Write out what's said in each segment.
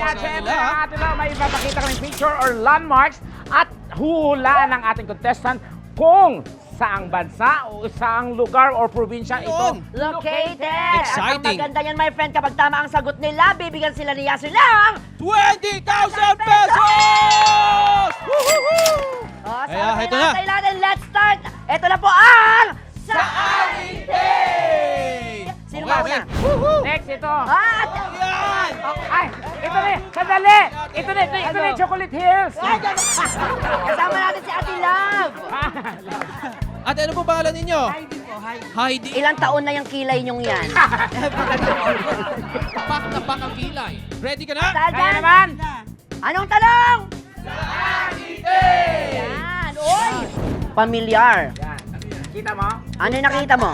At syempre, ang ating lang, may ipapakita kami picture or landmarks at huhulaan ng ating contestant kung saang bansa o saang lugar or probinsya ito Located! Exciting. At ang maganda yan, my friend, kapag tama ang sagot nila, bibigyan sila ni Yasser ng 20,000 pesos! Woohoo! Oh, Kaya, sa ito na. natin, let's start! Ito na po ang Saan Day! Sino ba una? Next, ito. At Yan! Ay, ito na, sandali. Ito na, Chocolate Hills. kasama natin si Ate Love. Ate, ano po pangalan ninyo? Heidi. Ilang taon na yung kilay nyong yan? Pak na pak ang kilay. Ready ka na? Dahil Kaya dyan, naman. anong tanong? Yan, oy! Pamilyar. Yan. Kita mo? Ano yung nakita mo?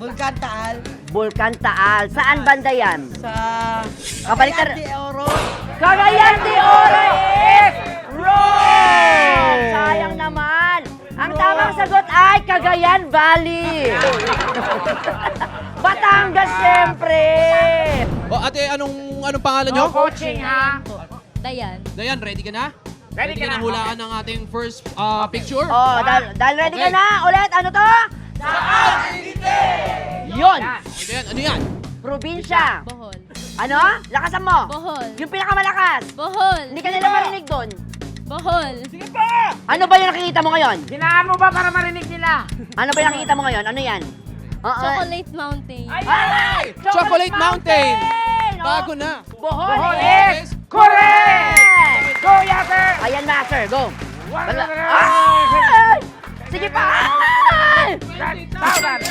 Bulkan Taal Bulkan Taal. Saan banda yan? sa Kapalitan. Cagayan de Oro. Cagayan de Oro is wrong! Sayang naman. Ang tamang sagot ay Cagayan Valley. Batangas, syempre. O ate, anong pangalan nyo? No coaching, ha? Dayan. Dayan, ready ka na? Ready ka na? hulaan ng ating first picture? Oh, dahil ready ka Okay. na. Ulit, ano to? Yun. Yan. Okay, Dayan, ano yan? Probinsya. Bohol. Ano? Lakasan mo. Bohol. Yung pinakamalakas. Bohol. Hindi ka nila marinig doon. Bohol. Ano ba yung nakikita mo ngayon? Hinaan mo ba para marinig nila? Ano ba yung nakikita mo ngayon? Ano yan? Chocolate Mountain. Ay! Chocolate Mountain! Oh, Bago na. Bohol Bohol is is correct! Go, Yasser! Ayan, master. Go. One, Bala- one, Ay! Sige pa! Ay! 1,000!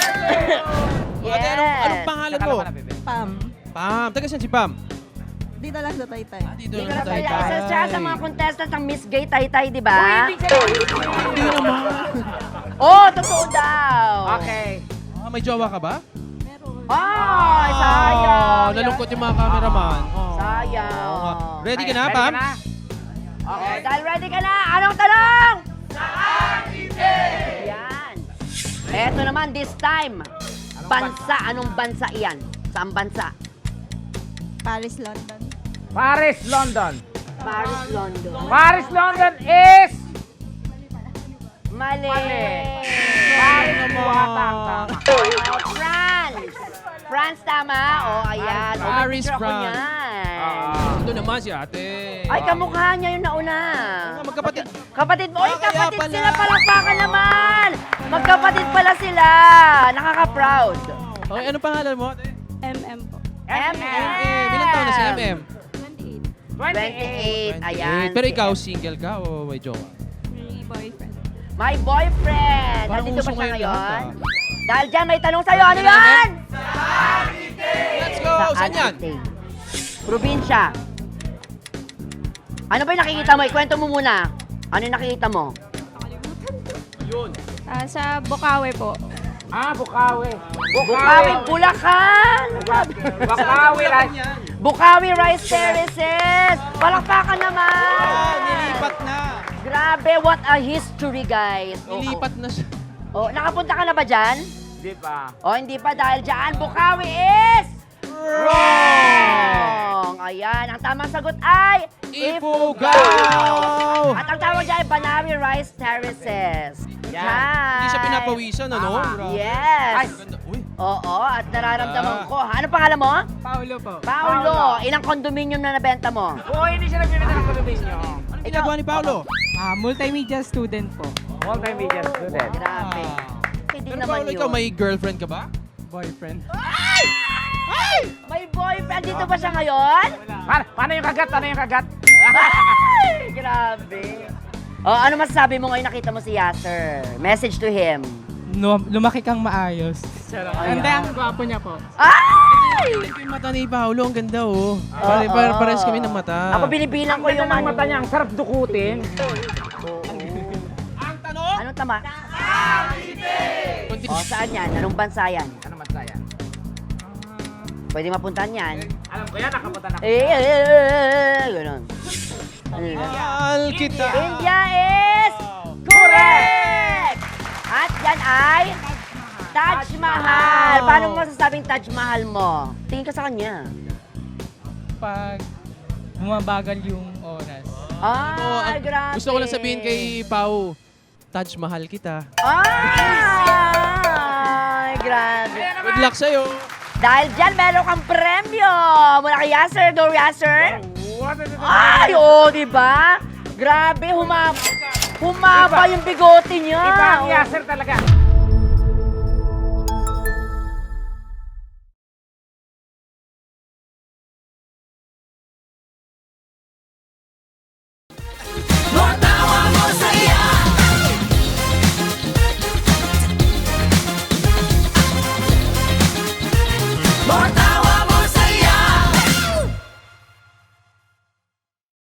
Ate, anong pangalan mo? Pam. Pam. Taga saan si Pam? Dito lang sa Taytay. Dito Hindi ko lang na sa kaya Taytay. isa siya sa mga contestant ng Miss Gay Taytay, di ba? Hindi naman. Oh, totoo daw. Okay. May jowa ka ba? Ay, sayang. Nalungkot yung mga cameraman. Sayang. Oo nga. Ready ka na, Ready Pam? ka na? Okay, dahil ready ka na, anong tanong? Yan. Eto naman, this time. Bansa, anong bansa iyan? Saan bansa? Paris, London. Paris, London. Paris, London. Paris, London is... Mali. Paris, buhata ang tama. France. France, tama? Oh, ayan. Oh, may Paris, picture ako France. niyan. Ito naman si ate. Ay, kamukha niya yung nauna. Magkapatid. Kapatid mo. Ay, Ah, kaya kapatid pala. sila. Palakpakan naman. Magkapatid pala sila. Nakaka-proud. Okay, ano pangalan mo, ate? MM po. MM. Ilan taon na si MM? 28. 28. Ayan. Pero si ikaw, M. single ka o may jowa? May boyfriend. My boyfriend. Parang Nandito ba uso siya ngayon lahat, ngayon? Dahil dyan, may tanong sa'yo. Ano Ano yan, yan? Let's go! Saan yan? Ate? Probinsya. Ano ba yung nakikita mo? Ikwento mo muna. Ano yung nakikita mo? Yun. Sa Bocaue po. Ah, Bukawi. Bukawi, Bulacan! Bukawi, right? Bukawi Rice Terraces! Palakpakan naman! Nilipat na. Grabe, what a history, guys. Nilipat na siya. Oh, nakapunta ka na ba dyan? Di pa. Oh, hindi pa dahil dyan, Bukawi is... Wrong! Ayan, ang tamang sagot ay... Ifugao! At ang tawag dyan ay Banawi Rice Terraces. Yan. Hindi siya pinapawisan, ano? Tama. Grabe. Yes! Ganda. Uy. Oo, at nararamdaman ko. Ano pangalan mo? Paulo po. Paolo. Ilang condominium na nabenta mo? Oo, hindi siya nagbibenta ng condominium. Anong ginagawa ni Paolo? Multimedia student po. Multimedia student. Grabe. Hindi Pero naman Paolo, yun. ikaw may girlfriend ka ba? Boyfriend. May boyfriend. Dito ba siya ngayon? Paano yung kagat? Paano yung kagat? Ay, grabe. Oh, ano masasabi mo ngayon nakita mo si Yasser? Message to him. Lumaki kang maayos. Ayan. Hindi, ang gwapo niya po. Ay! Yung mata ni Paolo, ang ganda oh. Oo. Pares kami ng mata. Ako binibilang ko yung Ang mata niya, ang sarap dukutin. Ang tanong? Anong tama? Oh, saan yan? Anong bansa yan? Ano masaya? Pwede mapuntahan yan. Alam ko yan, nakapunta na. Ganon. Ano yun? Mahal kita. India is correct! At yan ay Taj Mahal. Paano mo masasabing Taj Mahal mo? Tingin ka sa kanya. Pag bumabagal yung oras. Ay, grabe. Gusto ko lang sabihin kay Pau, Taj Mahal kita. Ay, grabe. Good luck sa'yo. Dahil dyan, meron kang premyo mula kay Yasser. Go, Yasser. What? Ay, di ba? Grabe, humaba yung bigote niya. Iba ang Yasser talaga.